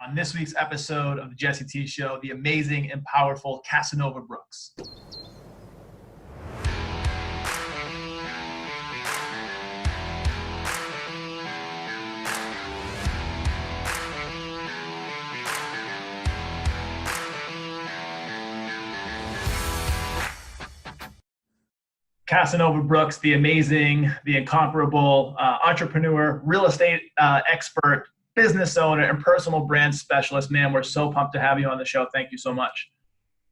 On this week's episode of the Jesse T Show, the amazing and powerful Casanova Brooks. Casanova Brooks, the amazing, the incomparable entrepreneur, real estate expert, business owner, and personal brand specialist. Man, we're so pumped to have you on the show. Thank you so much.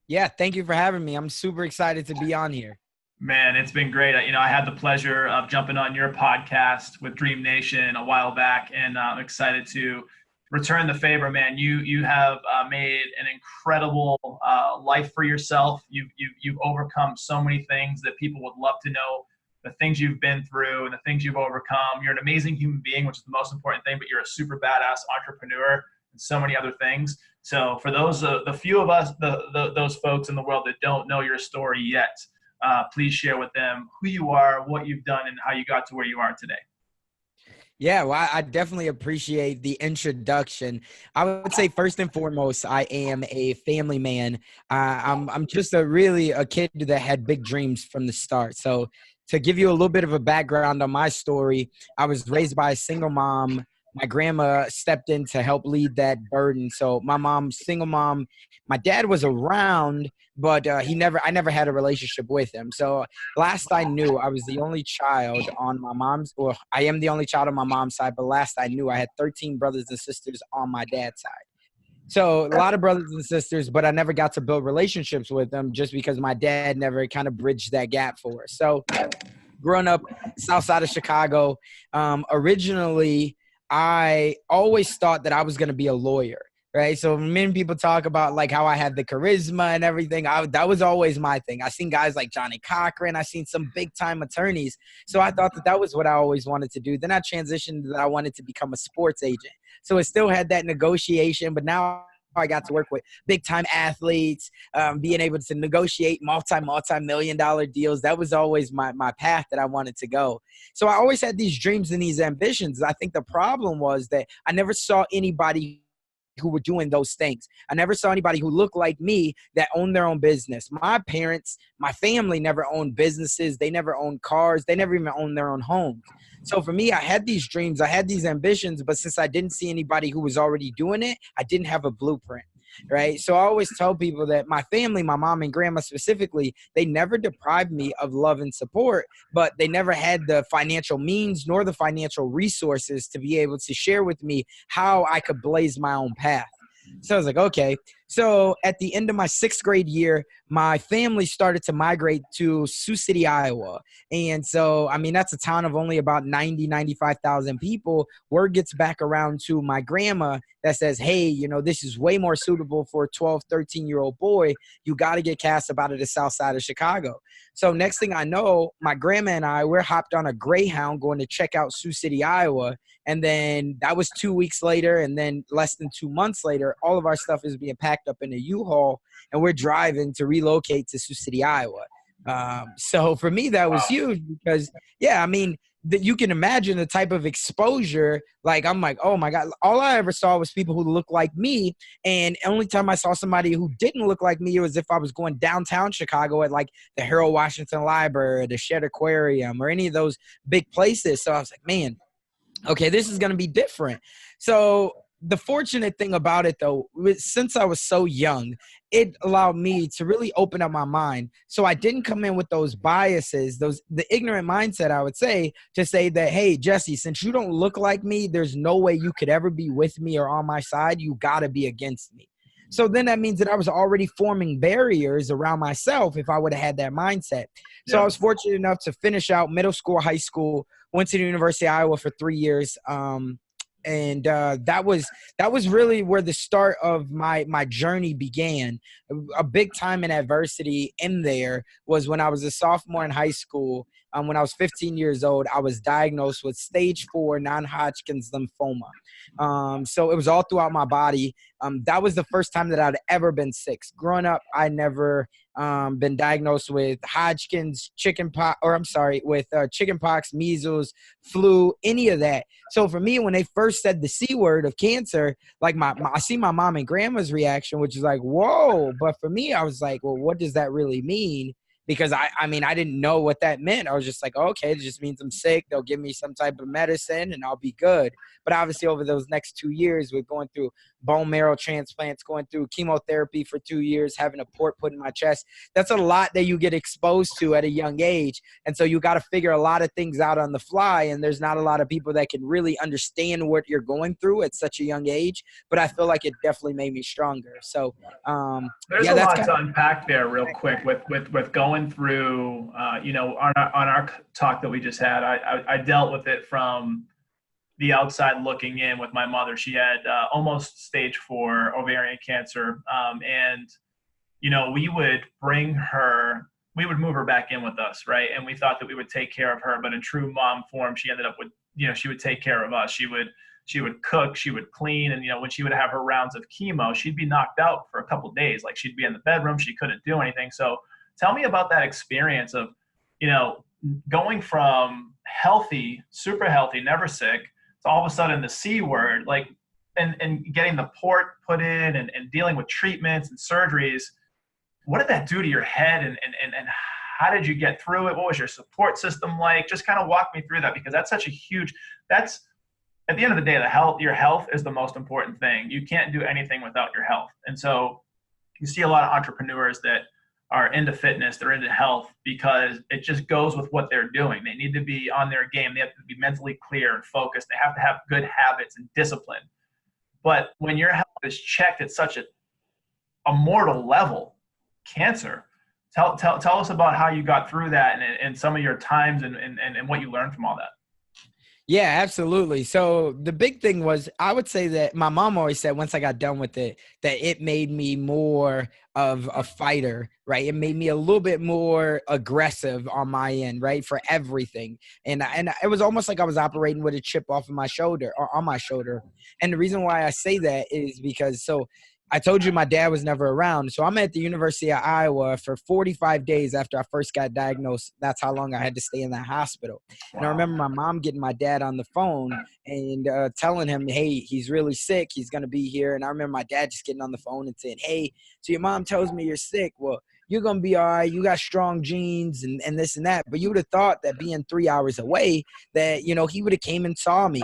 Yeah, thank you for having me. I'm super excited to be on here. Man, it's been great. I had the pleasure of jumping on your podcast with Dream Nation a while back, and I'm excited to return the favor, man. You have made an incredible life for yourself. You've overcome so many things that people would love to know, the things you've been through and the things you've overcome. You're an amazing human being, which is the most important thing, but you're a super badass entrepreneur and so many other things. So for those, the few of us, those folks in the world that don't know your story yet, please share with them who you are, what you've done, and how you got to where you are today. Yeah, well, I definitely appreciate the introduction. I would say first and foremost, I am a family man. I'm just a kid that had big dreams from the start. So to give you a little bit of a background on my story, I was raised by a single mom. My grandma stepped in to help lead that burden. So my mom's single mom. My dad was around, but I never had a relationship with him. So last I knew, I was the only child on my mom's, or I am the only child on my mom's side, but last I knew I had 13 brothers and sisters on my dad's side. So a lot of brothers and sisters, but I never got to build relationships with them just because my dad never kind of bridged that gap for us. So growing up south side of Chicago, originally I always thought that I was going to be a lawyer. Right. So many people talk about like how I had the charisma and everything. That was always my thing. I seen guys like Johnny Cochran. I seen some big time attorneys. So I thought that was what I always wanted to do. Then I transitioned that I wanted to become a sports agent. So it still had that negotiation, but now I got to work with big time athletes, being able to negotiate multi-million dollar deals. That was always my path that I wanted to go. So I always had these dreams and these ambitions. I think the problem was that I never saw anybody who were doing those things. I never saw anybody who looked like me that owned their own business. My parents, my family never owned businesses. They never owned cars. They never even owned their own homes. So for me, I had these dreams, I had these ambitions, but since I didn't see anybody who was already doing it, I didn't have a blueprint. Right. So I always tell people that my family, my mom and grandma specifically, they never deprived me of love and support, but they never had the financial means nor the financial resources to be able to share with me how I could blaze my own path. So I was like, okay. So at the end of my 6th grade year, my family started to migrate to Sioux City, Iowa. And so, I mean, that's a town of only about 95,000 people. Word gets back around to my grandma that says, hey, this is way more suitable for a 12, 13-year-old boy. You got to get cast up out of the south side of Chicago. So next thing I know, my grandma and we're hopped on a Greyhound going to check out Sioux City, Iowa. And then that was 2 weeks later. And then less than 2 months later, all of our stuff is being packed up in a U-Haul and we're driving to relocate to Sioux City, Iowa. So for me, that was huge because, yeah, I mean, that you can imagine the type of exposure. Like, I'm like, oh my God, all I ever saw was people who looked like me. And only time I saw somebody who didn't look like me was if I was going downtown Chicago at like the Harold Washington Library, or the Shedd Aquarium, or any of those big places. So I was like, man, okay, this is going to be different. So the fortunate thing about it, though, since I was so young, it allowed me to really open up my mind. So I didn't come in with those biases, the ignorant mindset, I would say, to say that, hey, Jesse, since you don't look like me, there's no way you could ever be with me or on my side. You got to be against me. So then that means that I was already forming barriers around myself if I would have had that mindset. So I was fortunate enough to finish out middle school, high school, went to the University of Iowa for 3 years. And that was really where the start of my journey began. A big time in adversity in there was when I was a sophomore in high school. when I was 15 years old, I was diagnosed with stage 4 non-Hodgkin's lymphoma. So it was all throughout my body. That was the first time that I'd ever been sick. Growing up, I never been diagnosed with Hodgkin's, chickenpox, measles, flu, any of that. So for me, when they first said the C word of cancer, like I see my mom and grandma's reaction, which is like, whoa. But for me, I was like, well, what does that really mean? Because I mean, I didn't know what that meant. I was just like, okay, it just means I'm sick. They'll give me some type of medicine and I'll be good. But obviously over those next 2 years, we're going through bone marrow transplants, going through chemotherapy for 2 years, having a port put in my chest. That's a lot that you get exposed to at a young age. And so you got to figure a lot of things out on the fly. And there's not a lot of people that can really understand what you're going through at such a young age. But I feel like it definitely made me stronger. So there's a lot to unpack there real quick with going through, on our talk that we just had. I dealt with it from the outside looking in with my mother. She had almost stage 4 ovarian cancer. And, we would move her back in with us, right? And we thought that we would take care of her, but in true mom form, she ended up with, she would take care of us. She would cook, she would clean. And, when she would have her rounds of chemo, she'd be knocked out for a couple of days. Like she'd be in the bedroom, she couldn't do anything. So tell me about that experience of, going from healthy, super healthy, never sick, to all of a sudden the C word, like, and getting the port put in and dealing with treatments and surgeries. What did that do to your head and how did you get through it? What was your support system like? Just kind of walk me through that, because that's at the end of the day, your health is the most important thing. You can't do anything without your health. And so you see a lot of entrepreneurs that are into fitness, they're into health, because it just goes with what they're doing. They need to be on their game. They have to be mentally clear and focused. They have to have good habits and discipline. But when your health is checked at such a mortal level, cancer, tell us about how you got through that and some of your times and what you learned from all that. Yeah, absolutely. So the big thing was, I would say that my mom always said once I got done with it, that it made me more of a fighter, right? It made me a little bit more aggressive on my end, right? For everything. And it was almost like I was operating with a chip off of my shoulder or on my shoulder. And the reason why I say that is because, I told you my dad was never around. So I'm at the University of Iowa for 45 days after I first got diagnosed. That's how long I had to stay in that hospital. Wow. And I remember my mom getting my dad on the phone and telling him, hey, he's really sick. He's going to be here. And I remember my dad just getting on the phone and saying, hey, so your mom tells me you're sick. Well, you're going to be all right. You got strong genes and this and that. But you would have thought that being 3 hours away that, he would have came and saw me.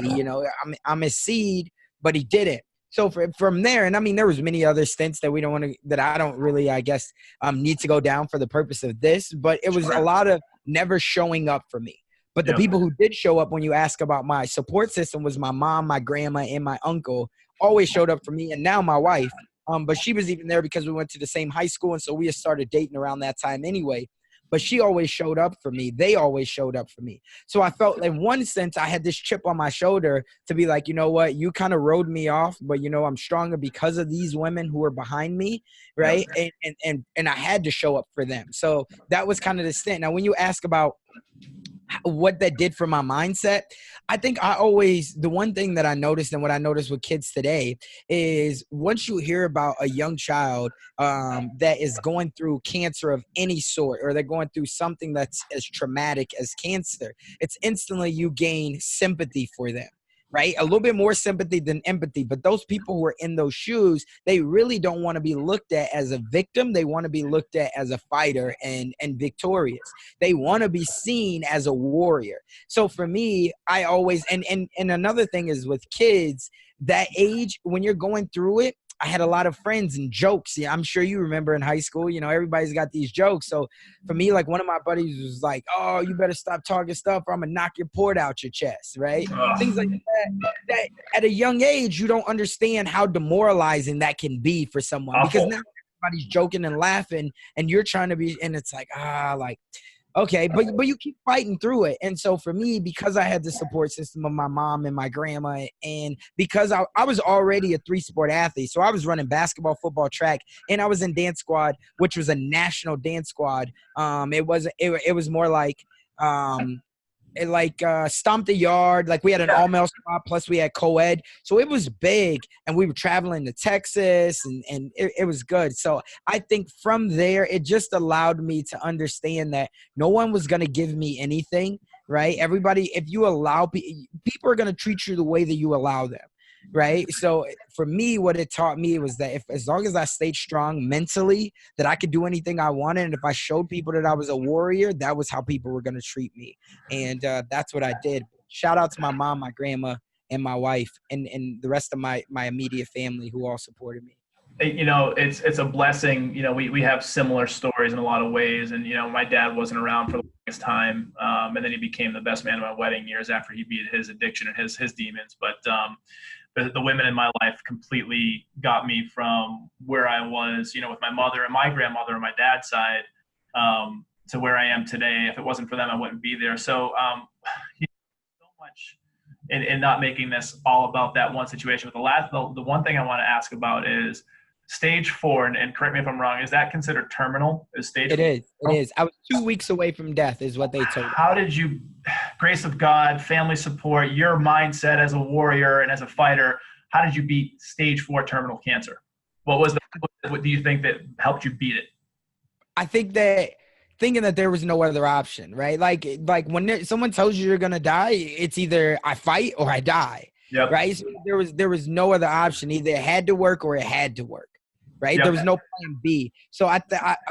I'm his seed, but he didn't. So from there, and I mean, there was many other stints that I don't really, I guess, need to go down for the purpose of this, but it was a lot of never showing up for me. But the people who did show up when you ask about my support system was my mom, my grandma, and my uncle always showed up for me. And now my wife, but she was even there because we went to the same high school. And so we started dating around that time anyway. But she always showed up for me. They always showed up for me. So I felt in one sense I had this chip on my shoulder to be like, you know what, you kind of rode me off, but I'm stronger because of these women who are behind me, right? And I had to show up for them. So that was kind of the stint. Now, when you ask about what that did for my mindset, I think the one thing that I noticed and what I noticed with kids today is once you hear about a young child that is going through cancer of any sort, or they're going through something that's as traumatic as cancer, it's instantly you gain sympathy for them. Right? A little bit more sympathy than empathy. But those people who are in those shoes, they really don't want to be looked at as a victim. They want to be looked at as a fighter and victorious. They want to be seen as a warrior. So for me, I always, and another thing is with kids, that age, when you're going through it, I had a lot of friends and jokes. Yeah, I'm sure you remember in high school, everybody's got these jokes. So for me, like one of my buddies was like, oh, you better stop talking stuff or I'm going to knock your port out your chest, right? Things like that at a young age, you don't understand how demoralizing that can be for someone. Because now everybody's joking and laughing and you're trying to be, and it's like, okay, but you keep fighting through it. And so for me, because I had the support system of my mom and my grandma, and because I was already a 3-sport athlete, so I was running basketball, football, track, and I was in dance squad, which was a national dance squad. It was more like it like stomped the yard. Like we had an all male squad, plus we had co-ed, so it was big. And we were traveling to Texas, and it was good. So I think from there, it just allowed me to understand that no one was going to give me anything, right? Everybody, if you allow people are going to treat you the way that you allow them, right? So for me, what it taught me was that if, as long as I stayed strong mentally, that I could do anything I wanted. And if I showed people that I was a warrior, that was how people were going to treat me. And that's what I did. Shout out to my mom, my grandma, and my wife, and the rest of my immediate family who all supported me. You know, it's a blessing. You know, we have similar stories in a lot of ways. And, you know, my dad wasn't around for the longest time. And then he became the best man at my wedding years after he beat his addiction and his demons. But the women in my life completely got me from where I was, you know, with my mother and my grandmother on my dad's side, to where I am today. If it wasn't for them, I wouldn't be there. So, you know, so much in not making this all about that one situation. But the one thing I want to ask about is stage 4, and correct me if I'm wrong, is that considered terminal? Is stage 4? It is. I was 2 weeks away from death is what they told me. How did you, grace of God, family support, your mindset as a warrior and as a fighter, how did you beat stage 4 terminal cancer? What do you think that helped you beat it? I think that thinking that there was no other option, right? Like when someone tells you you're going to die, it's either I fight or I die. Yep. Right. So there was no other option. Either it had to work or it had to work. Right. Yep. There was no plan B. So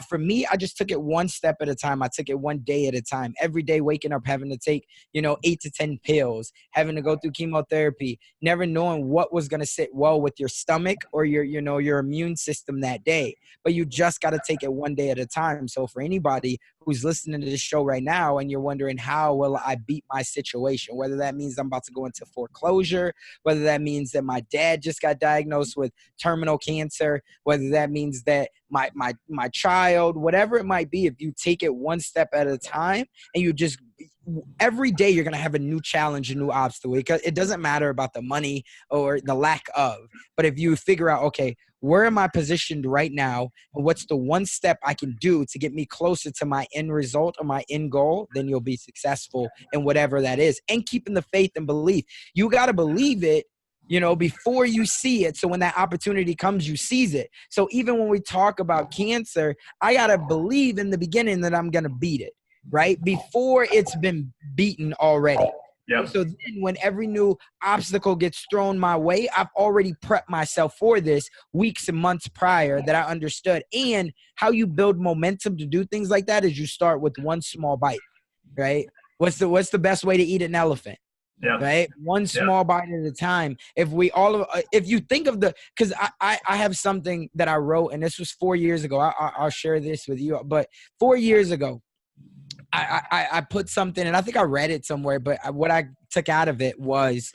for me, I just took it one step at a time. I took it one day at a time. Every day waking up, having to take, 8 to 10 pills, having to go through chemotherapy, never knowing what was going to sit well with your stomach or your immune system that day. But you just got to take it one day at a time. So for anybody who's listening to this show right now and you're wondering, how will I beat my situation? Whether that means I'm about to go into foreclosure, whether that means that my dad just got diagnosed with terminal cancer, whether that means that my child, whatever it might be, if you take it one step at a time and you just every day you're going to have a new challenge, a new obstacle. Because it doesn't matter about the money or the lack of, but if you figure out, okay, where am I positioned right now? And what's the one step I can do to get me closer to my end result or my end goal? Then you'll be successful in whatever that is. And keeping the faith and belief. You got to believe it, before you see it. So when that opportunity comes, you seize it. So even when we talk about cancer, I got to believe in the beginning that I'm going to beat it, right? Before it's been beaten already. Yep. So then when every new obstacle gets thrown my way, I've already prepped myself for this weeks and months prior that I understood. And how you build momentum to do things like that is you start with one small bite, right? What's the best way to eat an elephant? Yep. Right? One small bite at a time. If you think of because I have something that I wrote, and this was 4 years ago. I'll share this with you. But 4 years ago, I put something, and I think I read it somewhere, but what I took out of it was,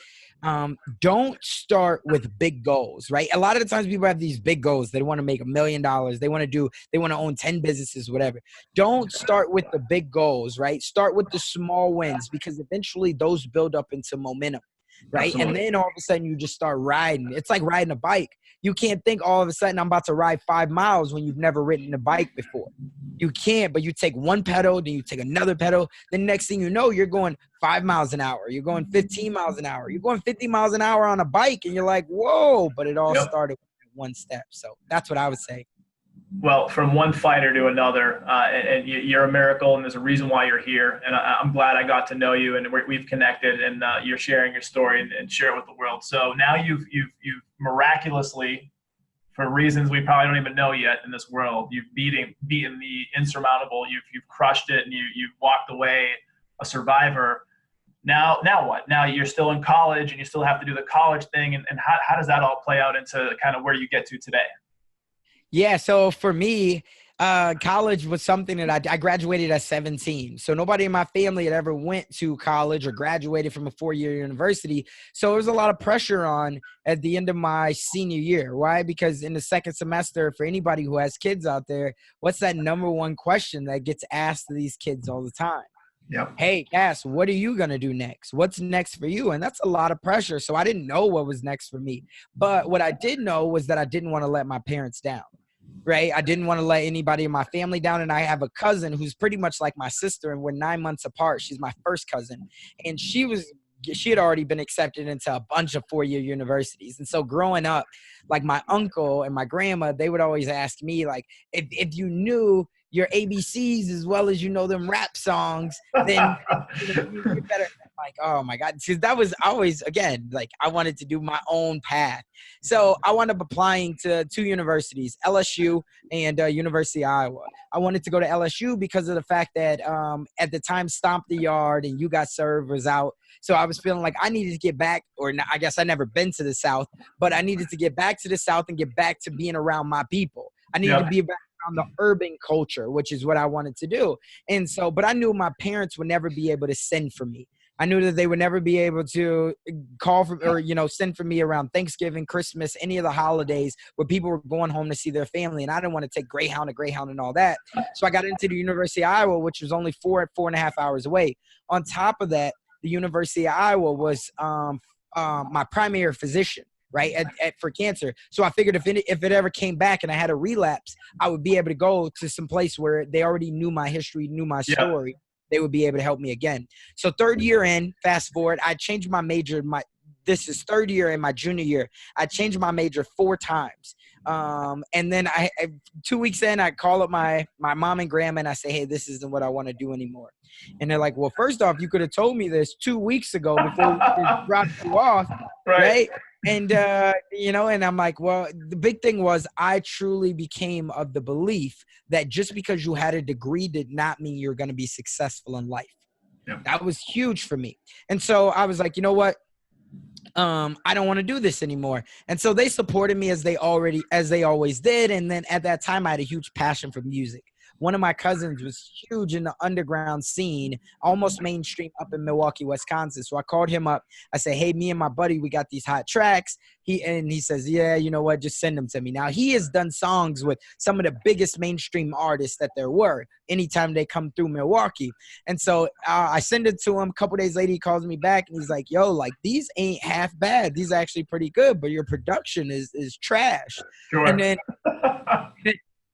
don't start with big goals, right? A lot of the times people have these big goals. They want to make $1 million. They want to own 10 businesses, whatever. Don't start with the big goals, right? Start with the small wins, because eventually those build up into momentum, right? Absolutely. And then all of a sudden you just start riding. It's like riding a bike. You can't think all of a sudden I'm about to ride 5 miles when you've never ridden a bike before. You can't, but you take one pedal, then you take another pedal. The next thing you know, you're going 5 miles an hour. You're going 15 miles an hour. You're going 50 miles an hour on a bike, and you're like, whoa, but it all started with one step. So that's what I would say. Well, from one fighter to another, and you're a miracle, and there's a reason why you're here. And I'm glad I got to know you, and we've connected, and you're sharing your story and share it with the world. So now you've miraculously, for reasons we probably don't even know yet in this world, you've beaten the insurmountable. You've crushed it, and you've walked away a survivor. Now what? Now you're still in college, and you still have to do the college thing. And how does that all play out into kind of where you get to today? Yeah, so for me, college was something that I graduated at 17. So nobody in my family had ever went to college or graduated from a 4-year university. So there was a lot of pressure on at the end of my senior year. Why? Because in the second semester, for anybody who has kids out there, what's that number one question that gets asked to these kids all the time? Yep. Hey, Cass, what are you going to do next? What's next for you? And that's a lot of pressure. So I didn't know what was next for me. But what I did know was that I didn't want to let my parents down. right? I didn't want to let anybody in my family down. And I have a cousin who's pretty much like my sister, and we're 9 months apart. She's my first cousin. And she had already been accepted into a bunch of 4-year universities. And so growing up, like my uncle and my grandma, they would always ask me, like, if you knew your ABCs as well as you know them rap songs, then you better. Like, oh my God. Because that was always, again, like I wanted to do my own path. So I wound up applying to 2 universities, LSU and University of Iowa. I wanted to go to LSU because of the fact that at the time Stomp the Yard and You Got Served was out. So I was feeling like I needed to get back, or I guess I never been to the South, but I needed to get back to the South and get back to being around my people. I needed to be back around the urban culture, which is what I wanted to do. And so, but I knew my parents would never be able to send for me. I knew that they would never be able to call for, or, send for me around Thanksgiving, Christmas, any of the holidays where people were going home to see their family. And I didn't want to take Greyhound to Greyhound and all that. So I got into the University of Iowa, which was only 4.5 hours away. On top of that, the University of Iowa was my primary physician, right, for cancer. So I figured if it ever came back and I had a relapse, I would be able to go to some place where they already knew my history, knew my story. They would be able to help me again. So 3rd year in, fast forward, I changed my major. This is 3rd year in my junior year. I changed my major 4 times. And then 2 weeks in, I call up my mom and grandma and I say, hey, this isn't what I want to do anymore. And they're like, well, first off, you could have told me this 2 weeks ago before we dropped you off, right? And, and I'm like, well, the big thing was I truly became of the belief that just because you had a degree did not mean you're going to be successful in life. Yep. That was huge for me. And so I was like, you know what? I don't want to do this anymore. And so they supported me as they always did. And then at that time, I had a huge passion for music. One of my cousins was huge in the underground scene, almost mainstream up in Milwaukee, Wisconsin. So I called him up. I said, hey, me and my buddy, we got these hot tracks. He says, yeah, you know what? Just send them to me. Now, he has done songs with some of the biggest mainstream artists that there were anytime they come through Milwaukee. And so I send it to him. A couple days later, he calls me back and he's like, yo, like these ain't half bad. These are actually pretty good, but your production is trash. Sure. And then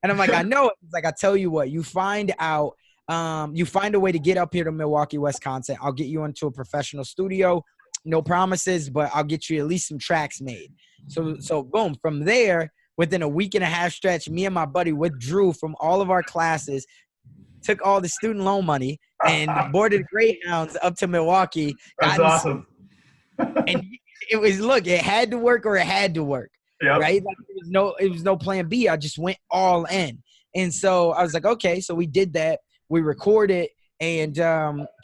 and I'm like, I know it. He's like, I tell you what, you find a way to get up here to Milwaukee, Wisconsin. I'll get you into a professional studio. No promises, but I'll get you at least some tracks made. So boom, from there, within a 1.5 stretch, me and my buddy withdrew from all of our classes, took all the student loan money and boarded Greyhounds up to Milwaukee. That's awesome. And it had to work or it had to work. Yep. Right? Like, it was no plan B. I just went all in. And so I was like, okay, so we did that. We recorded and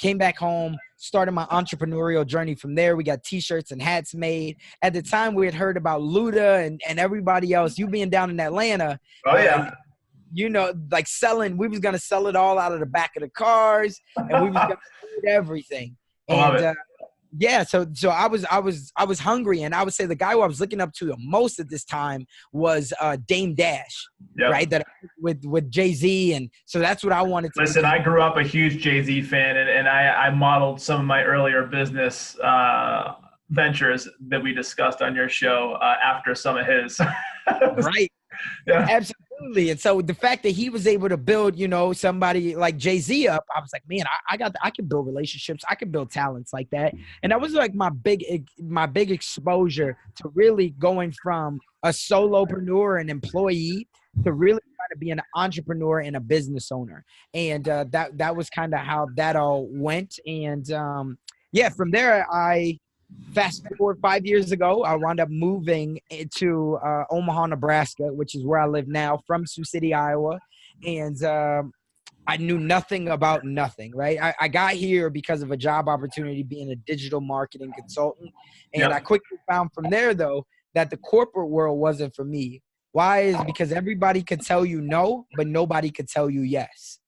came back home, started my entrepreneurial journey from there. We got T-shirts and hats made. At the time, we had heard about Luda and everybody else. You being down in Atlanta. Oh, yeah. Like selling. We was going to sell it all out of the back of the cars. And we was going to do everything. Love it. Yeah, so I was hungry, and I would say the guy who I was looking up to the most at this time was Dame Dash, right? That with Jay-Z, and so that's what I wanted to. Listen, I grew up a huge Jay-Z fan, and I modeled some of my earlier business ventures that we discussed on your show after some of his. Right. Yeah. Absolutely. And so the fact that he was able to build, somebody like Jay-Z up, I was like, man, I can build relationships. I can build talents like that. And that was like my big exposure to really going from a solopreneur and employee to really trying to be an entrepreneur and a business owner. And that was kind of how that all went. And from there, fast forward 5 years ago, I wound up moving to Omaha, Nebraska, which is where I live now, from Sioux City, Iowa. And I knew nothing about nothing, right? I got here because of a job opportunity being a digital marketing consultant. And I quickly found from there, though, that the corporate world wasn't for me. Why? Is because everybody could tell you no, but nobody could tell you yes,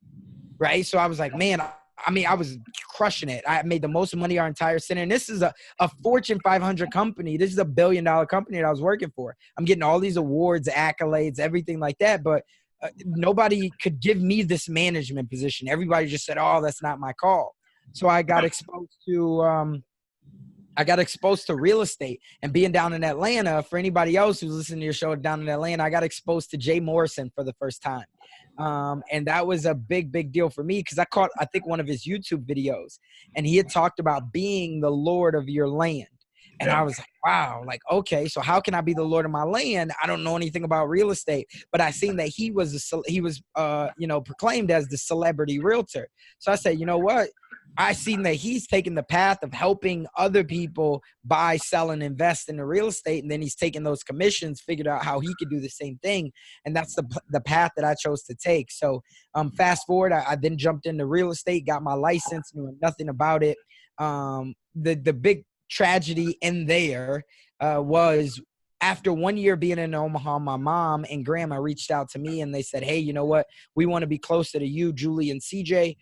right? So I was like, man, I was crushing it. I made the most money our entire center. And this is a Fortune 500 company. This is $1 billion company that I was working for. I'm getting all these awards, accolades, everything like that. But nobody could give me this management position. Everybody just said, oh, that's not my call. So I got exposed to I got exposed to real estate, and being down in Atlanta. For anybody else who's listening to your show down in Atlanta, I got exposed to Jay Morrison for the first time. And that was a big, big deal for me because I caught, I think, one of his YouTube videos, and he had talked about being the Lord of your land. And I was like, wow, like, okay, so how can I be the Lord of my land? I don't know anything about real estate, but I seen that he was, proclaimed as the celebrity realtor. So I said, you know what? I seen that he's taken the path of helping other people buy, sell, and invest in the real estate. And then he's taken those commissions, figured out how he could do the same thing. And that's the path that I chose to take. So fast forward, I then jumped into real estate, got my license, knew nothing about it. The big tragedy in there was after 1 year being in Omaha, my mom and grandma reached out to me and they said, hey, you know what? We want to be closer to you, Julie and CJ.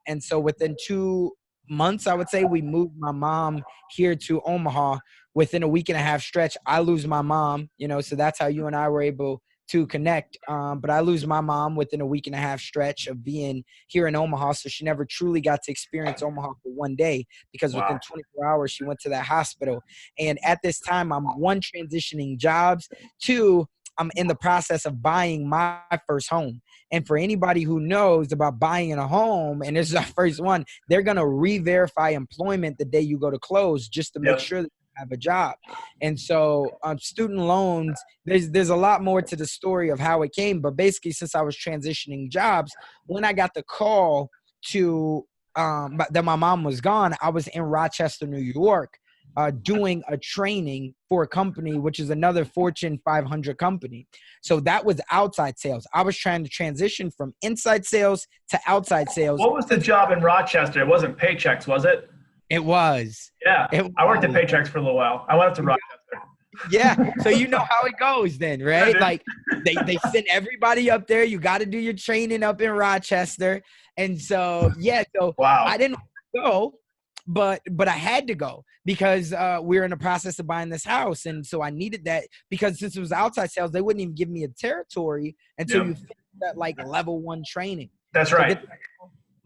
And so within 2 months, I would say, we moved my mom here to Omaha. Within a week and a half stretch, I lose my mom, so that's how you and I were able to connect. But I lose my mom within a week and a half stretch of being here in Omaha. So she never truly got to experience Omaha for one day because within 24 hours, she went to that hospital. And at this time, I'm one, transitioning jobs, two, I'm in the process of buying my first home. And for anybody who knows about buying a home, and this is our first one, they're going to re-verify employment the day you go to close just to make sure that have a job. And so student loans, there's a lot more to the story of how it came. But basically, since I was transitioning jobs, when I got the call to that my mom was gone, I was in Rochester, New York, doing a training for a company, which is another Fortune 500 company. So that was outside sales. I was trying to transition from inside sales to outside sales. What was the job in Rochester? It wasn't Paychecks, was it? It was. Yeah. I worked at Paychecks for a little while. I went up to Rochester. Yeah. So you know how it goes then, right? Yeah, like they send everybody up there. You got to do your training up in Rochester. And so, I didn't go, but I had to go because we were in the process of buying this house. And so I needed that because since it was outside sales, they wouldn't even give me a territory until you finish that like level 1 training. That's right.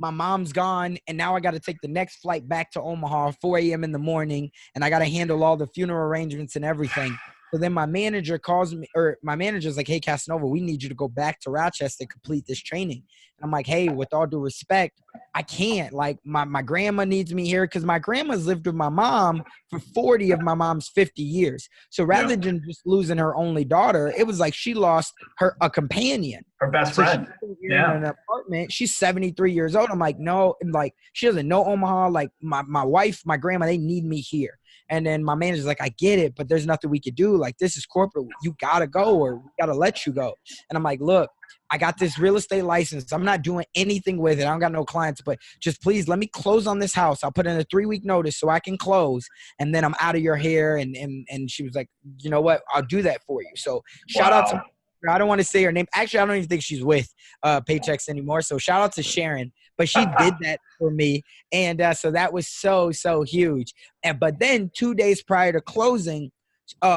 My mom's gone, and now I got to take the next flight back to Omaha, 4 a.m. in the morning, and I got to handle all the funeral arrangements and everything. So then my manager calls me, or my manager's like, hey, Casanova, we need you to go back to Rochester, complete this training. And I'm like, hey, with all due respect, I can't. Like, my grandma needs me here because my grandma's lived with my mom for 40 of my mom's 50 years. So rather than just losing her only daughter, it was like she lost a companion. Her best friend. In an apartment. She's 73 years old. I'm like, no. And like, she doesn't know Omaha. Like, my wife, my grandma, they need me here. And then my manager's like, I get it, but there's nothing we could do. Like, this is corporate. You got to go or we got to let you go. And I'm like, look, I got this real estate license. I'm not doing anything with it. I don't got no clients, but just please let me close on this house. I'll put in a 3-week notice so I can close. And then I'm out of your hair. And she was like, you know what? I'll do that for you. So shout out to, I don't want to say her name. Actually, I don't even think she's with Paychecks anymore. So shout out to Sharon, but she did that for me. And so that was so huge. But then 2 days prior to closing,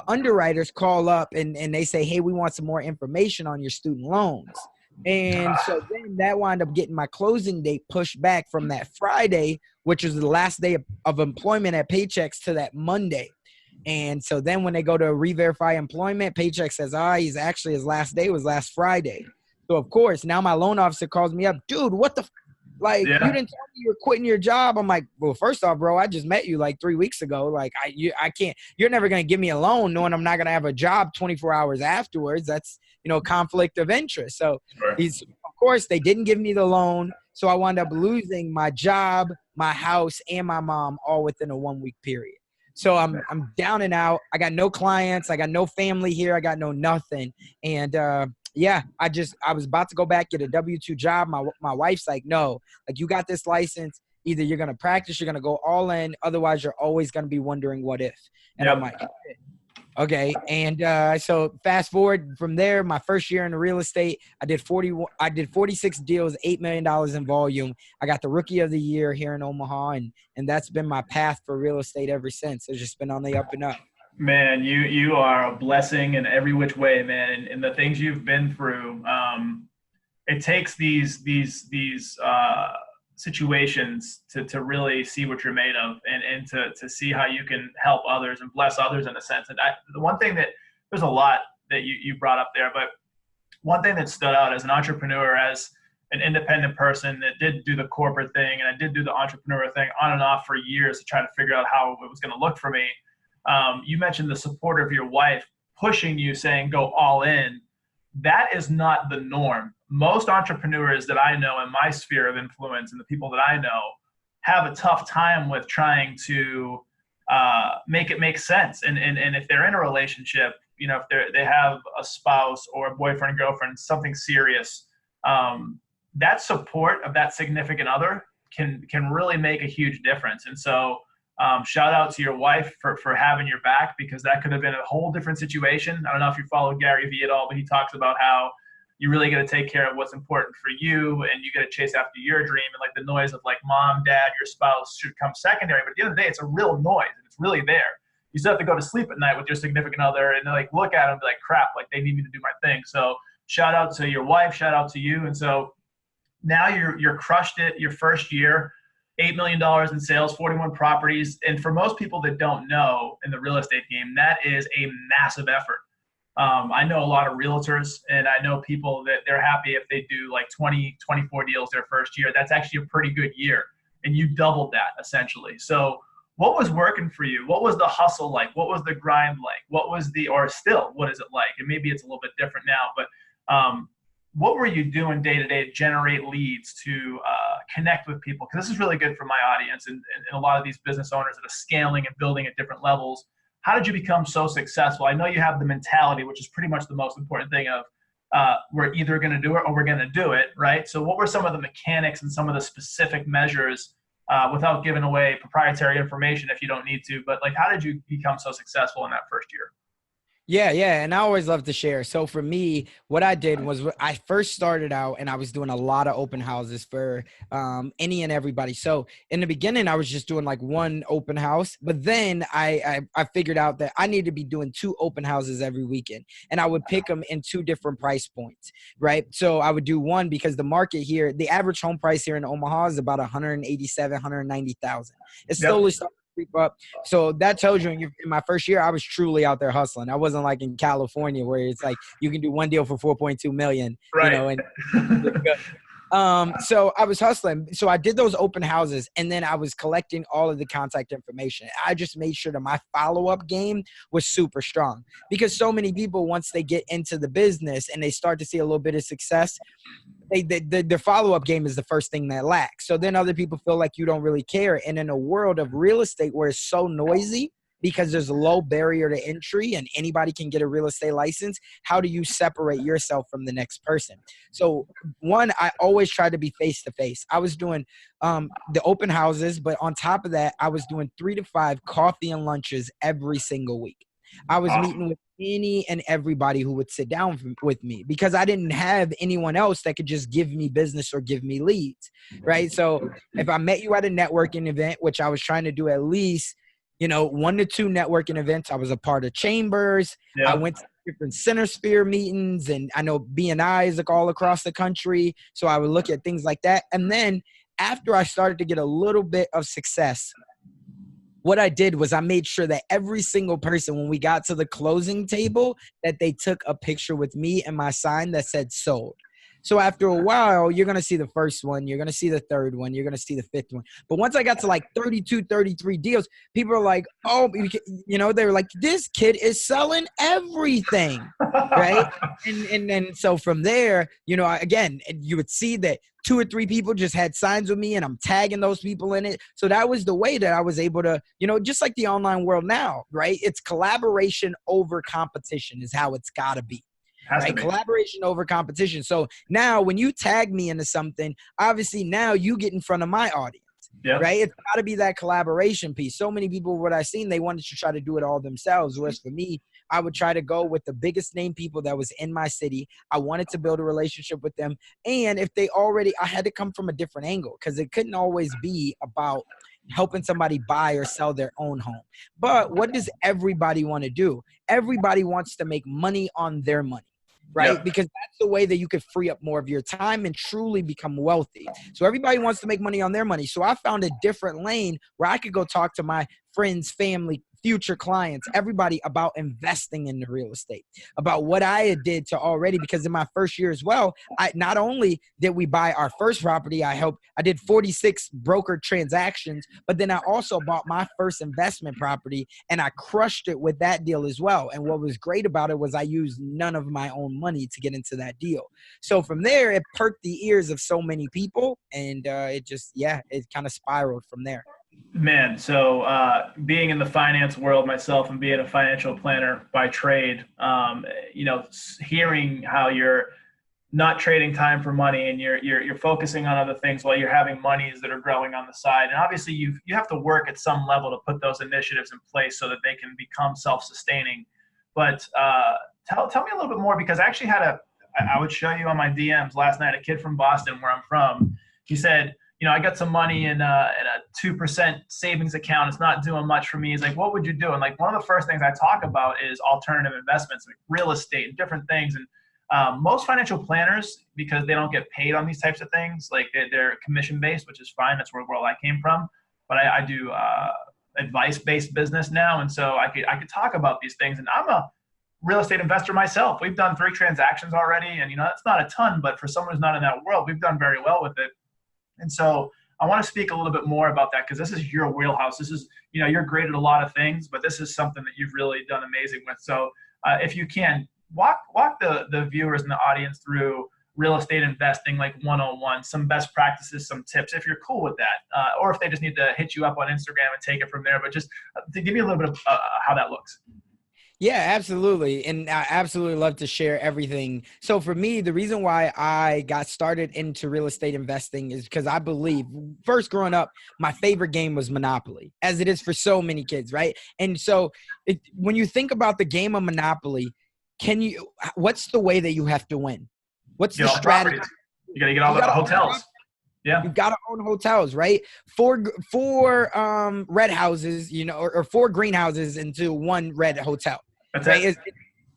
underwriters call up and they say, hey, we want some more information on your student loans. And so then that wound up getting my closing date pushed back from that Friday, which was the last day of employment at Paychecks, to that Monday. And so then when they go to re-verify employment, Paychex says, he's actually, his last day was last Friday. So of course, now my loan officer calls me up, dude, what the you didn't tell me you were quitting your job. I'm like, well, first off, bro, I just met you like 3 weeks ago. Like I can't, you're never going to give me a loan knowing I'm not going to have a job 24 hours afterwards. That's, conflict of interest. So of course they didn't give me the loan. So I wound up losing my job, my house, and my mom all within a 1 week period. So I'm down and out. I got no clients. I got no family here. I got no nothing. And I was about to go back, get a W-2 job. My wife's like, no, like you got this license. Either you're going to practice, you're going to go all in. Otherwise, you're always going to be wondering what if. And I'm like, okay. And so fast forward from there, my first year in the real estate, I did 46 deals, $8 million in volume. I got the rookie of the year here in Omaha. And that's been my path for real estate ever since. It's just been on the up and up. Man, you are a blessing in every which way, man. And the things you've been through, it takes these situations to really see what you're made of, and to see how you can help others and bless others in a sense. And the one thing that there's a lot that you brought up there, but one thing that stood out as an entrepreneur, as an independent person that did do the corporate thing, and I did do the entrepreneur thing on and off for years to try to figure out how it was going to look for me. You mentioned the support of your wife pushing you, saying go all in. That is not the norm. Most entrepreneurs that I know in my sphere of influence and the people that I know have a tough time with trying to make it make sense. And if they're in a relationship, you know, if they have a spouse or a boyfriend, girlfriend, something serious, that support of that significant other can really make a huge difference. And so shout out to your wife for having your back, because that could have been a whole different situation. I don't know if you follow Gary Vee at all, but he talks about how you really got to take care of what's important for you, and you got to chase after your dream, and like the noise of like mom, dad, your spouse should come secondary. But at the end of the day, it's a real noise, and it's really there. You still have to go to sleep at night with your significant other and like look at them and be like, crap, like they need me to do my thing. So shout out to your wife, shout out to you. And so now you're crushed it your first year, $8 million in sales, 41 properties. And for most people that don't know in the real estate game, that is a massive effort. I know a lot of realtors, and I know people that they're happy if they do like 20, 24 deals their first year. That's actually a pretty good year. And you doubled that essentially. So what was working for you? What was the hustle like? What was the grind like? What was or still, what is it like? And maybe it's a little bit different now, but what were you doing day to day to generate leads, to connect with people? Because this is really good for my audience and a lot of these business owners that are scaling and building at different levels. How did you become so successful? I know you have the mentality, which is pretty much the most important thing of we're either going to do it or we're going to do it, right? So what were some of the mechanics and some of the specific measures, without giving away proprietary information if you don't need to, but like how did you become so successful in that first year? Yeah. And I always love to share. So for me, what I did was I first started out and I was doing a lot of open houses for any and everybody. So in the beginning, I was just doing like one open house, but then I figured out that I need to be doing 2 open houses every weekend, and I would pick them in 2 different price points, right? So I would do one because the market here, the average home price here in Omaha is about 187, 190,000. It's slowly starting creep up. So that tells you in my first year, I was truly out there hustling. I wasn't like in California where it's like you can do one deal for 4.2 million, right. You know, and so I was hustling. So I did those open houses, and then I was collecting all of the contact information. I just made sure that my follow-up game was super strong, because so many people, once they get into the business and they start to see a little bit of success, their follow-up game is the first thing that lacks. So then other people feel like you don't really care. And in a world of real estate where it's so noisy, because there's a low barrier to entry and anybody can get a real estate license, how do you separate yourself from the next person? So one, I always tried to be face-to-face. I was doing the open houses, but on top of that, I was doing 3 to 5 coffee and lunches every single week. I was meeting with any and everybody who would sit down with me, because I didn't have anyone else that could just give me business or give me leads, right? So if I met you at a networking event, which I was trying to do at least, 1 to 2 networking events. I was a part of chambers. Yeah. I went to different center sphere meetings, and I know B&I is like all across the country. So I would look at things like that. And then after I started to get a little bit of success, what I did was I made sure that every single person, when we got to the closing table, that they took a picture with me and my sign that said sold. So after a while, you're going to see the first one, you're going to see the third one, you're going to see the 5th one. But once I got to like 32, 33 deals, people are like, oh, they were like, this kid is selling everything, right? And so from there, again, you would see that 2 or 3 people just had signs with me, and I'm tagging those people in it. So that was the way that I was able to, just like the online world now, right? It's collaboration over competition is how it's got to be. Right? Collaboration over competition. So now when you tag me into something, obviously now you get in front of my audience, right? It's got to be that collaboration piece. So many people, what I've seen, they wanted to try to do it all themselves. Whereas for me, I would try to go with the biggest name people that was in my city. I wanted to build a relationship with them. And if they I had to come from a different angle, because it couldn't always be about helping somebody buy or sell their own home. But what does everybody want to do? Everybody wants to make money on their money. right? Yep. Because that's the way that you could free up more of your time and truly become wealthy. So everybody wants to make money on their money. So I found a different lane where I could go talk to my friends, family, future clients, everybody about investing in the real estate, about what I did to already, because in my first year as well, I not only did we buy our first property, I did 46 broker transactions, but then I also bought my first investment property and I crushed it with that deal as well. And what was great about it was I used none of my own money to get into that deal. So from there, it perked the ears of so many people, and it kind of spiraled from there. Man, so being in the finance world myself and being a financial planner by trade, hearing how you're not trading time for money and you're focusing on other things while you're having monies that are growing on the side, and obviously you have to work at some level to put those initiatives in place so that they can become self-sustaining. But tell me a little bit more, because I actually I would show you on my DMs last night, a kid from Boston, where I'm from. He said, I got some money in a 2% savings account. It's not doing much for me. He's like, what would you do? And like, one of the first things I talk about is alternative investments, like real estate and different things. And most financial planners, because they don't get paid on these types of things, like they're commission based, which is fine. That's where I came from. But I do advice-based business now. And so I could talk about these things. And I'm a real estate investor myself. We've done 3 transactions already. And, that's not a ton, but for someone who's not in that world, we've done very well with it. And so I want to speak a little bit more about that, because this is your wheelhouse. This is, you're great at a lot of things, but this is something that you've really done amazing with. So if you can, walk the viewers and the audience through real estate investing, like 101, some best practices, some tips, if you're cool with that, or if they just need to hit you up on Instagram and take it from there. But just to give me a little bit of how that looks. Yeah, absolutely. And I absolutely love to share everything. So for me, the reason why I got started into real estate investing is because I believe, first growing up, my favorite game was Monopoly, as it is for so many kids, right? And so when you think about the game of Monopoly, what's the way that you have to win? What's the strategy? You got to get all the hotels. Yeah. You got to own hotels, right? Four red houses, or 4 greenhouses into 1 red hotel. That's right? it.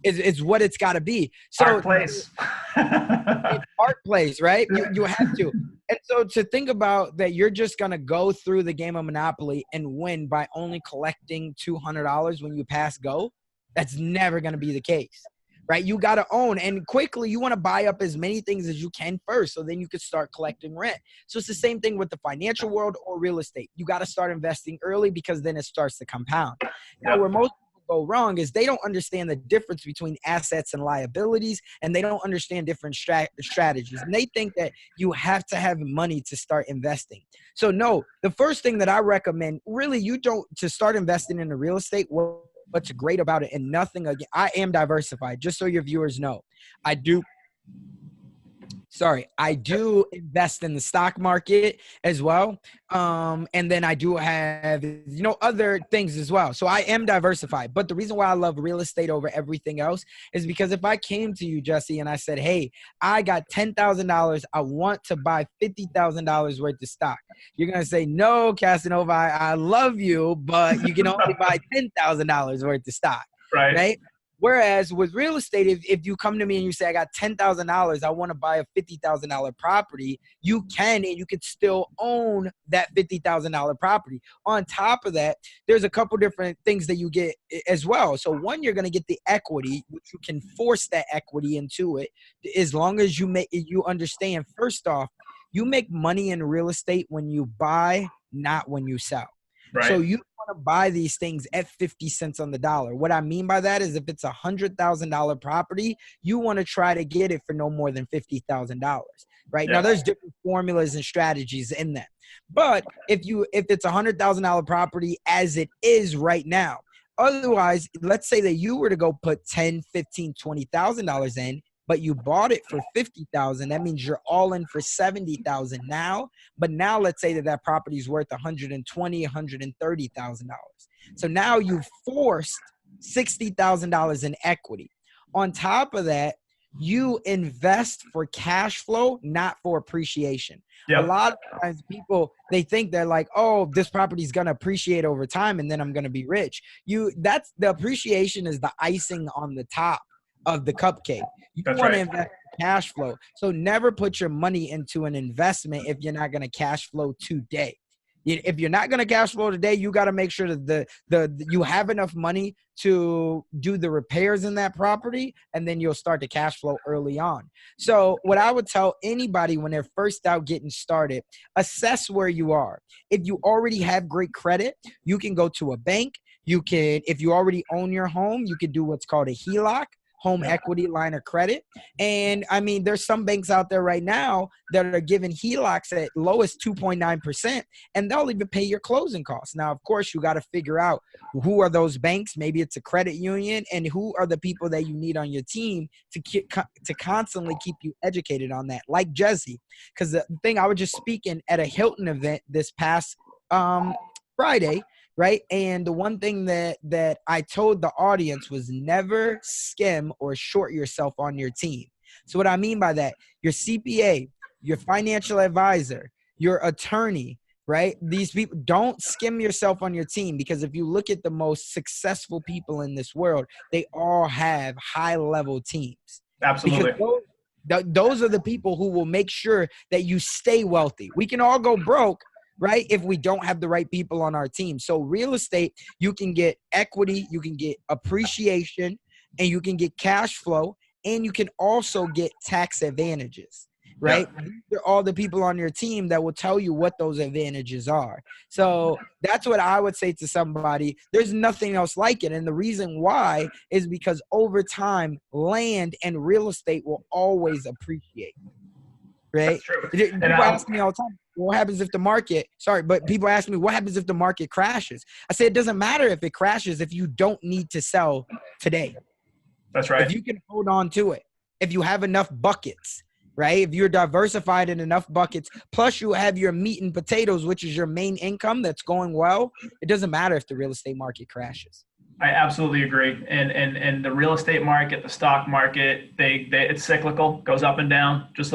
Is what it's got to be. So Park Place. Park Place, right? You have to. And so to think about that, you're just going to go through the game of Monopoly and win by only collecting $200 when you pass go, that's never going to be the case. Right? You got to own, and quickly you want to buy up as many things as you can first, so then you can start collecting rent. So it's the same thing with the financial world or real estate. You got to start investing early, because then it starts to compound. Now, where most people go wrong is they don't understand the difference between assets and liabilities, and they don't understand different strategies. And they think that you have to have money to start investing. So no, the first thing that I recommend, really, to start investing in the real estate, what's great about it, and nothing again, I am diversified, just so your viewers know. I do invest in the stock market as well. And then I do have, other things as well. So I am diversified. But the reason why I love real estate over everything else is because if I came to you, Jesse, and I said, hey, I got $10,000, I want to buy $50,000 worth of stock, you're going to say, no, Casanova, I love you, but you can only buy $10,000 worth of stock. Right? Whereas with real estate, if you come to me and you say, I got $10,000, I want to buy a $50,000 property, you can, and you could still own that $50,000 property. On top of that, there's a couple different things that you get as well. So one, you're going to get the equity, which you can force that equity into it, as long as you understand, first off, you make money in real estate when you buy, not when you sell. Right. So you want to buy these things at 50 cents on the dollar. What I mean by that is if it's $100,000 property, you want to try to get it for no more than $50,000. Right. Yeah. Now there's different formulas and strategies in that. But if it's $100,000 property as it is right now, otherwise, let's say that you were to go put $10,000, $15,000, $20,000 in, but you bought it for $50,000. That means you're all in for $70,000 now. But now let's say that property is worth $120,000, $130,000. So now you've forced $60,000 in equity. On top of that, you invest for cash flow, not for appreciation. Yep. A lot of times people, they think they're like, oh, this property is going to appreciate over time and then I'm going to be rich. The appreciation is the icing on the top of the cupcake. You That's want to right. invest cash flow. So never put your money into an investment if you're not going to cash flow today. If you're not going to cash flow today, you got to make sure that you have enough money to do the repairs in that property, and then you'll start to cash flow early on. So what I would tell anybody when they're first out getting started, assess where you are. If you already have great credit, you can go to a bank. You can, if you already own your home, you can do what's called a HELOC, home equity line of credit. And I mean, there's some banks out there right now that are giving HELOCs at lowest 2.9%, and they'll even pay your closing costs. Now, of course, you got to figure out who are those banks. Maybe it's a credit union, and who are the people that you need on your team to constantly keep you educated on that, like Jesse. Because the thing, I was just speaking at a Hilton event this past Friday, right? And the one thing that I told the audience was never skim or short yourself on your team. So what I mean by that, your CPA, your financial advisor, your attorney, right? These people, don't skim yourself on your team, because if you look at the most successful people in this world, they all have high level teams. Absolutely. Because those are the people who will make sure that you stay wealthy. We can all go broke, right, if we don't have the right people on our team. So real estate, you can get equity, you can get appreciation, and you can get cash flow, and you can also get tax advantages, right? Yep. These are all the people on your team that will tell you what those advantages are. So that's what I would say to somebody. There's nothing else like it. And the reason why is because over time, land and real estate will always appreciate. Right? People ask me all the time, what happens if the market, people ask me, what happens if the market crashes? I say, it doesn't matter if it crashes if you don't need to sell today. That's right. If you can hold on to it, if you have enough buckets, right? If you're diversified in enough buckets, plus you have your meat and potatoes, which is your main income that's going well, it doesn't matter if the real estate market crashes. I absolutely agree. And the real estate market, the stock market, it's cyclical, goes up and down, just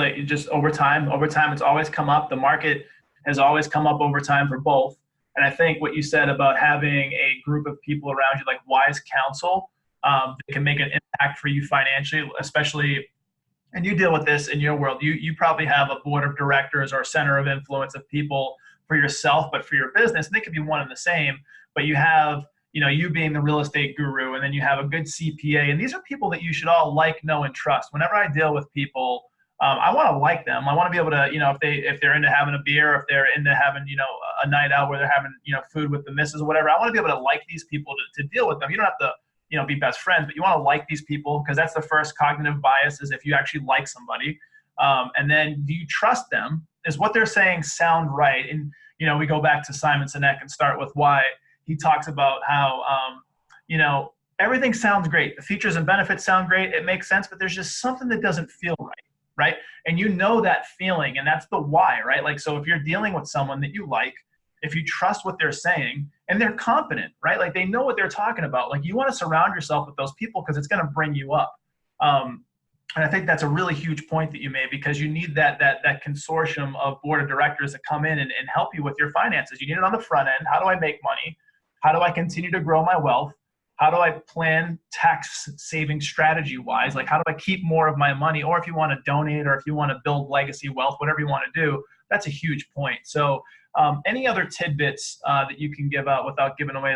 over time. Over time, it's always come up. The market has always come up over time for both. And I think what you said about having a group of people around you, like wise counsel, that can make an impact for you financially, especially, and you deal with this in your world. You probably have a board of directors or center of influence of people for yourself, but for your business, and they could be one and the same, but you have, you being the real estate guru, and then you have a good CPA. And these are people that you should all like, know, and trust. Whenever I deal with people, I want to like them. I want to be able to, if they're into having a beer, if they're into having, a night out where they're having, food with the missus or whatever, I want to be able to like these people to deal with them. You don't have to, be best friends, but you want to like these people, because that's the first cognitive bias, is if you actually like somebody. And then, do you trust them? Is what they're saying sound right? And, we go back to Simon Sinek and start with why. He talks about how, everything sounds great. The features and benefits sound great. It makes sense, but there's just something that doesn't feel right? And that feeling, and that's the why, right? Like, so if you're dealing with someone that you like, if you trust what they're saying, and they're competent, right? Like, they know what they're talking about. Like, you want to surround yourself with those people, because it's going to bring you up. And I think that's a really huge point that you made, because you need that consortium of board of directors to come in and help you with your finances. You need it on the front end. How do I make money? How do I continue to grow my wealth? How do I plan tax saving strategy wise? Like, how do I keep more of my money? Or if you want to donate, or if you want to build legacy wealth, whatever you want to do, that's a huge point. So any other tidbits that you can give out without giving away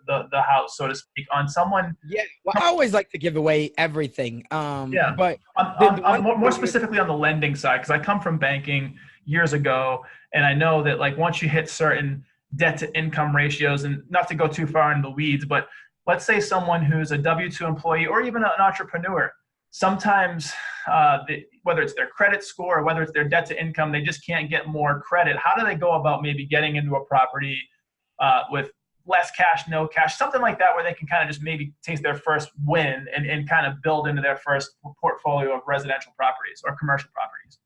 the house, so to speak, on someone? Yeah, well, I always like to give away everything. But more specifically on the lending side, because I come from banking years ago, and I know that, like, once you hit certain debt to income ratios, and not to go too far into the weeds, but let's say someone who's a W-2 employee or even an entrepreneur, sometimes whether it's their credit score or whether it's their debt to income, they just can't get more credit. How do they go about maybe getting into a property with less cash, no cash, something like that, where they can kind of just maybe taste their first win and kind of build into their first portfolio of residential properties or commercial properties?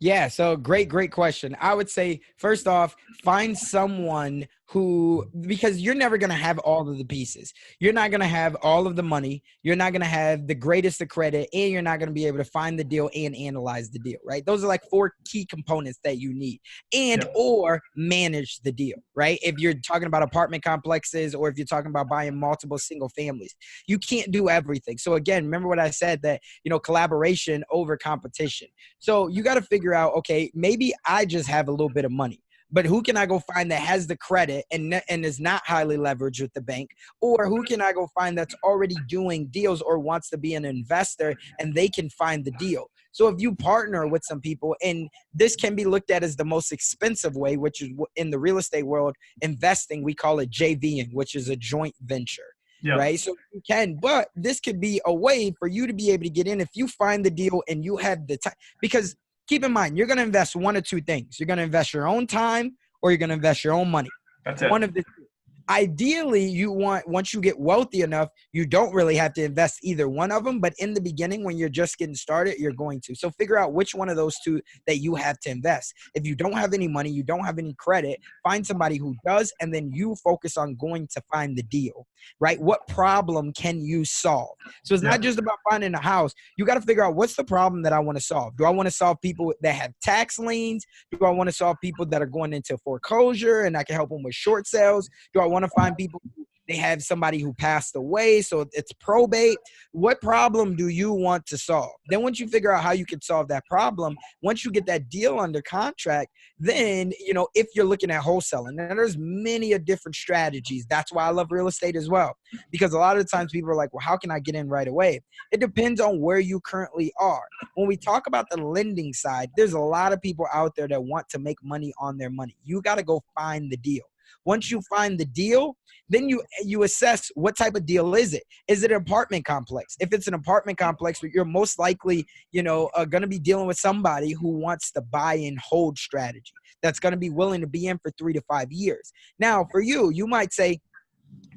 Yeah, so great question. I would say, first off, find someone because you're never going to have all of the pieces. You're not going to have all of the money. You're not going to have the greatest of credit, and you're not going to be able to find the deal and analyze the deal, right? Those are like 4 key components that you need, and or manage the deal, right? If you're talking about apartment complexes, or if you're talking about buying multiple single families, you can't do everything. So again, remember what I said, that, collaboration over competition. So you got to figure out, okay, maybe I just have a little bit of money, but who can I go find that has the credit and is not highly leveraged with the bank? Or who can I go find that's already doing deals or wants to be an investor and they can find the deal? So if you partner with some people, and this can be looked at as the most expensive way, which is in the real estate world, investing, we call it JVing, which is a joint venture. Yeah. Right. So you can, but this could be a way for you to be able to get in if you find the deal and you have the time, because keep in mind, you're going to invest 1 or 2 things. You're going to invest your own time, or you're going to invest your own money. That's it. One of the two. Ideally, once you get wealthy enough, you don't really have to invest either one of them. But in the beginning, when you're just getting started, you're going to. So figure out which one of those 2 that you have to invest. If you don't have any money, you don't have any credit, find somebody who does, and then you focus on going to find the deal, right? What problem can you solve? So it's not just about finding a house. You got to figure out, what's the problem that I want to solve? Do I want to solve people that have tax liens? Do I want to solve people that are going into foreclosure and I can help them with short sales? Do I want to find people who they have somebody who passed away, so it's probate? What problem do you want to solve? Then once you figure out how you can solve that problem, once you get that deal under contract, then, if you're looking at wholesaling, and there's many different strategies. That's why I love real estate as well, because a lot of the times people are like, well, how can I get in right away? It depends on where you currently are. When we talk about the lending side, there's a lot of people out there that want to make money on their money. You got to go find the deal. Once you find the deal, then you assess what type of deal is it. Is it an apartment complex? If it's an apartment complex, you're most likely, going to be dealing with somebody who wants to buy and hold strategy, that's going to be willing to be in for 3 to 5 years. Now, for you might say,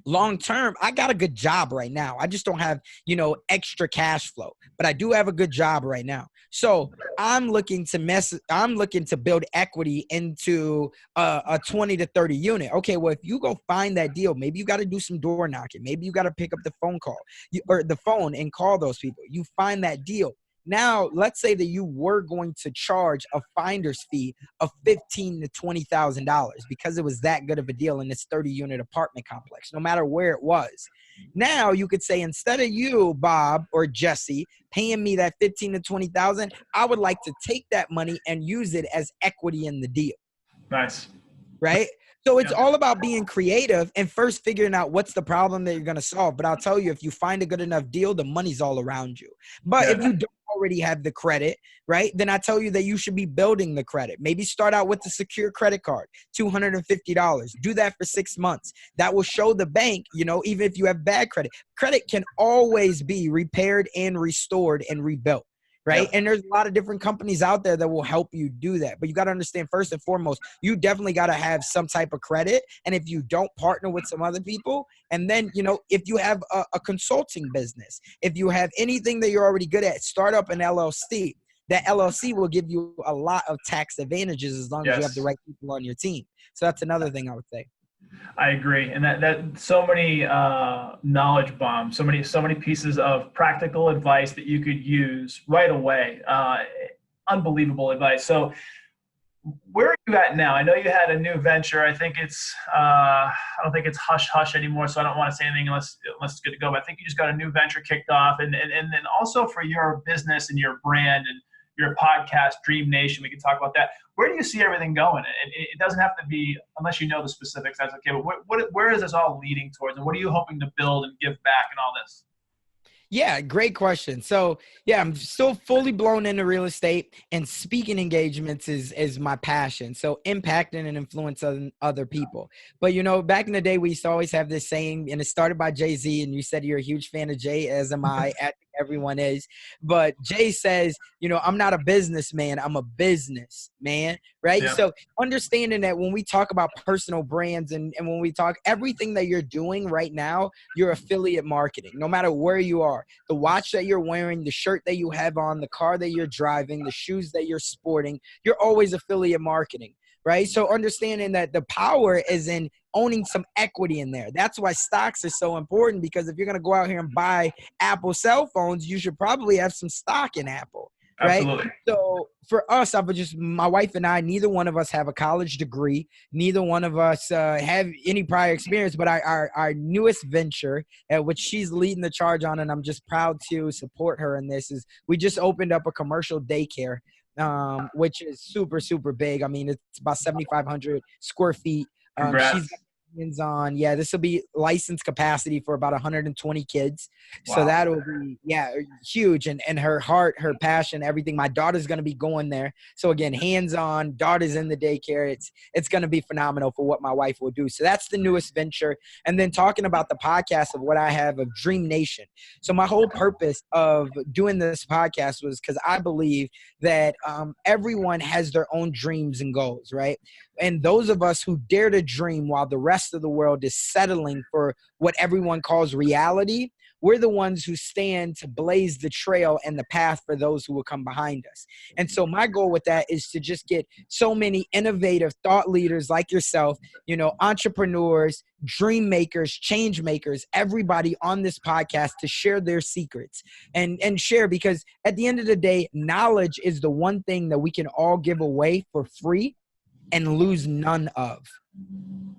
long term, I got a good job right now. I just don't have, extra cash flow, but I do have a good job right now. So I'm looking to build equity into a 20 to 30 unit. Okay, well, if you go find that deal, maybe you got to do some door knocking. Maybe you got to pick up the phone and call those people. You find that deal. Now, let's say that you were going to charge a finder's fee of $15,000 to $20,000 because it was that good of a deal in this 30-unit apartment complex, no matter where it was. Now you could say, instead of you, Bob or Jesse, paying me that $15,000 to $20,000, I would like to take that money and use it as equity in the deal. Nice. Right? So it's all about being creative and first figuring out what's the problem that you're going to solve. But I'll tell you, if you find a good enough deal, the money's all around you. But if you don't already have the credit, right, then I tell you that you should be building the credit. Maybe start out with the secure credit card, $250. Do that for 6 months. That will show the bank, even if you have bad credit, credit can always be repaired and restored and rebuilt. Right. And there's a lot of different companies out there that will help you do that. But you got to understand, first and foremost, you definitely got to have some type of credit. And if you don't, partner with some other people. And then, if you have a consulting business, if you have anything that you're already good at, start up an LLC. That LLC will give you a lot of tax advantages as long as you have the right people on your team. So that's another thing I would say. I agree. And that so many knowledge bombs, so many pieces of practical advice that you could use right away. Unbelievable advice. So where are you at now? I know you had a new venture. I think I don't think it's hush hush anymore. So I don't want to say anything unless it's good to go. But I think you just got a new venture kicked off. And then also for your business and your brand and your podcast, Dream Nation, we can talk about that. Where do you see everything going? And it doesn't have to be, unless you know the specifics, that's okay. But where is this all leading towards? And what are you hoping to build and give back and all this? Yeah, great question. So yeah, I'm still fully blown into real estate, and speaking engagements is my passion. So impacting and influencing other people. But back in the day, we used to always have this saying, and it started by Jay-Z, and you said you're a huge fan of Jay, as am I. I think everyone is. But Jay says, I'm not a businessman, I'm a businessman, right? Yeah. So understanding that when we talk about personal brands and when we talk everything that you're doing right now, you're affiliate marketing, no matter where you are. The watch that you're wearing, the shirt that you have on, the car that you're driving, the shoes that you're sporting, you're always affiliate marketing. right? So understanding that the power is in owning some equity in there. That's why stocks are so important, because if you're going to go out here and buy Apple cell phones, you should probably have some stock in Apple, right? Absolutely. So for us, my wife and I, neither one of us have a college degree. Neither one of us have any prior experience, but our newest venture, which she's leading the charge on, and I'm just proud to support her in this, is we just opened up a commercial daycare, which is super, super big. I mean, it's about 7,500 square feet. She's Congrats. got hands on. Yeah, this will be licensed capacity for about 120 kids. Wow. So that'll be, huge. And her heart, her passion, everything. My daughter's going to be going there. So again, hands on, daughter's in the daycare. It's going to be phenomenal for what my wife will do. So that's the newest venture. And then talking about the podcast of what I have of Dream Nation. So my whole purpose of doing this podcast was because I believe that everyone has their own dreams and goals, right? And those of us who dare to dream while the rest of the world is settling for what everyone calls reality, we're the ones who stand to blaze the trail and the path for those who will come behind us. And so my goal with that is to just get so many innovative thought leaders like yourself, entrepreneurs, dream makers, change makers, everybody on this podcast to share their secrets and share, because at the end of the day, knowledge is the one thing that we can all give away for free and lose none of,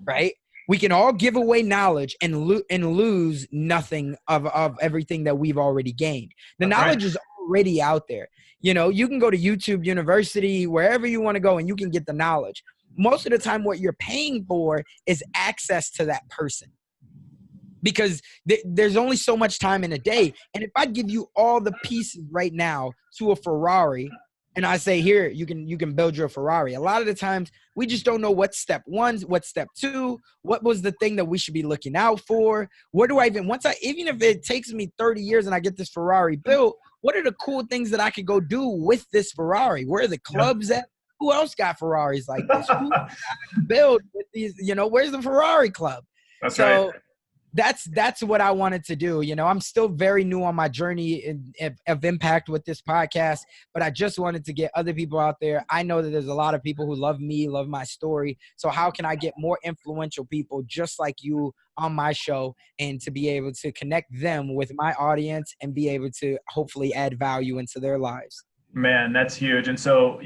right? We can all give away knowledge and lose nothing of everything that we've already gained. The knowledge is already out there. You can go to YouTube University, wherever you want to go, and you can get the knowledge. Most of the time, what you're paying for is access to that person, because there's only so much time in a day. And if I give you all the pieces right now to a Ferrari, and I say, here, you can build your Ferrari, a lot of the times we just don't know what's step one, what's step two, what was the thing that we should be looking out for. Where do I even if it takes me 30 years and I get this Ferrari built, what are the cool things that I could go do with this Ferrari? Where are the clubs at? Who else got Ferraris like this? Who build with these, where's the Ferrari club? That's right. That's what I wanted to do. I'm still very new on my journey of impact with this podcast, but I just wanted to get other people out there. I know that there's a lot of people who love me, love my story. So how can I get more influential people just like you on my show, and to be able to connect them with my audience and be able to hopefully add value into their lives? Man, that's huge. And so,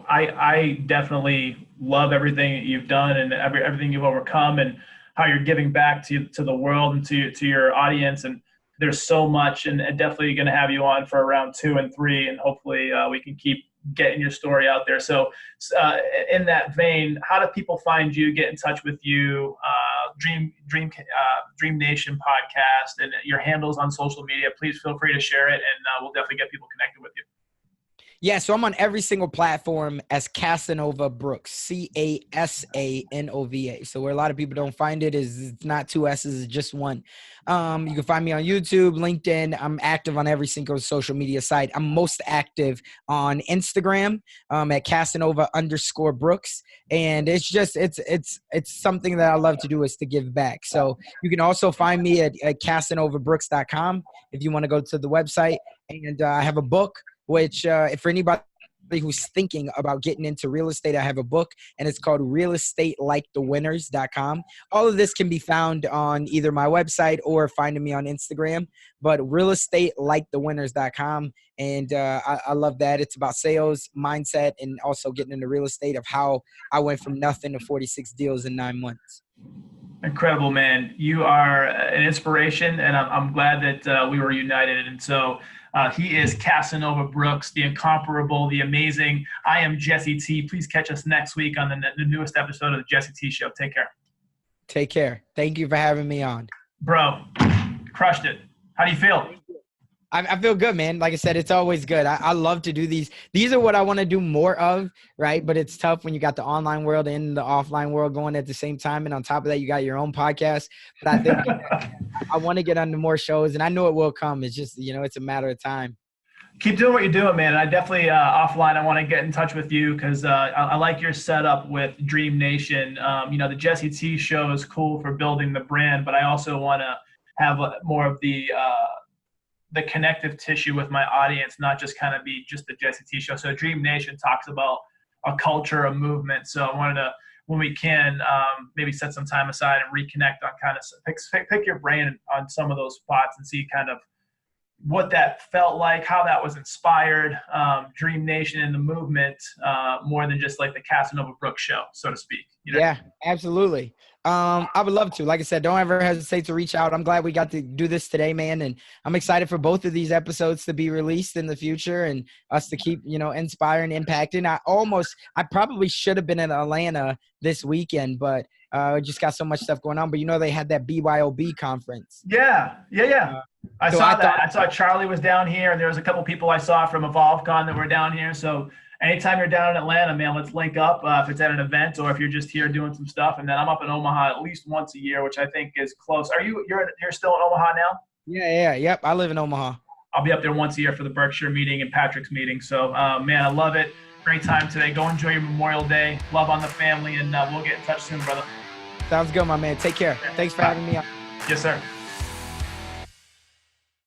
I definitely love everything that you've done and everything you've overcome, and how you're giving back to the world and to your audience. And there's so much, and definitely going to have you on for round 2 and 3, and hopefully we can keep getting your story out there. So in that vein, how do people find you, get in touch with you, Dream Nation podcast, and your handles on social media? Please feel free to share it, and we'll definitely get people connected with you. Yeah, so I'm on every single platform as Casanova Brooks, Casanova. So where a lot of people don't find it is it's not 2 S's, it's just one. You can find me on YouTube, LinkedIn. I'm active on every single social media site. I'm most active on Instagram at Casanova_Brooks. And it's just, it's something that I love to do, is to give back. So you can also find me at CasanovaBrooks.com if you want to go to the website. And I have a book, which for anybody who's thinking about getting into real estate, I have a book, and it's called realestatelikethewinners.com. All of this can be found on either my website or finding me on Instagram, but realestatelikethewinners.com. And I love that. It's about sales, mindset, and also getting into real estate, of how I went from nothing to 46 deals in 9 months. Incredible, man. You are an inspiration, and I'm glad that we were united. And so he is Casanova Brooks, the incomparable, the amazing. I am Jesse T. Please catch us next week on the newest episode of the Jesse T Show. Take care. Take care. Thank you for having me on. Bro, crushed it. How do you feel? I feel good, man. Like I said, it's always good. I love to do these. These are what I want to do more of, right? But it's tough when you got the online world and the offline world going at the same time. And on top of that, you got your own podcast. But I think I want to get on to more shows, and I know it will come. It's just, it's a matter of time. Keep doing what you're doing, man. And I definitely, offline, I want to get in touch with you, because I like your setup with Dream Nation. The Jesse T Show is cool for building the brand, but I also want to have more of the connective tissue with my audience, not just kind of be just the Jesse T Show. So Dream Nation talks about a culture, a movement. So I wanted to, when we can, maybe set some time aside and reconnect on kind of pick your brain on some of those spots and see kind of what that felt like, how that was inspired, Dream Nation and the movement, more than just like the Casanova Brooks show, so to speak. You know? Yeah, absolutely. I would love to. Like I said, don't ever hesitate to reach out. I'm glad we got to do this today, man. And I'm excited for both of these episodes to be released in the future and us to keep, inspiring, impacting. I probably should have been in Atlanta this weekend, but just got so much stuff going on. But they had that BYOB conference. Yeah. I saw that. I saw Charlie was down here, and there was a couple people I saw from EvolveCon that were down here. So anytime you're down in Atlanta, man, let's link up if it's at an event or if you're just here doing some stuff. And then I'm up in Omaha at least once a year, which I think is close. You're still in Omaha now? Yep. I live in Omaha. I'll be up there once a year for the Berkshire meeting and Patrick's meeting. So, man, I love it. Great time today. Go enjoy your Memorial Day. Love on the family, and we'll get in touch soon, brother. Sounds good, my man. Take care. Thanks for having me on. Yes, sir.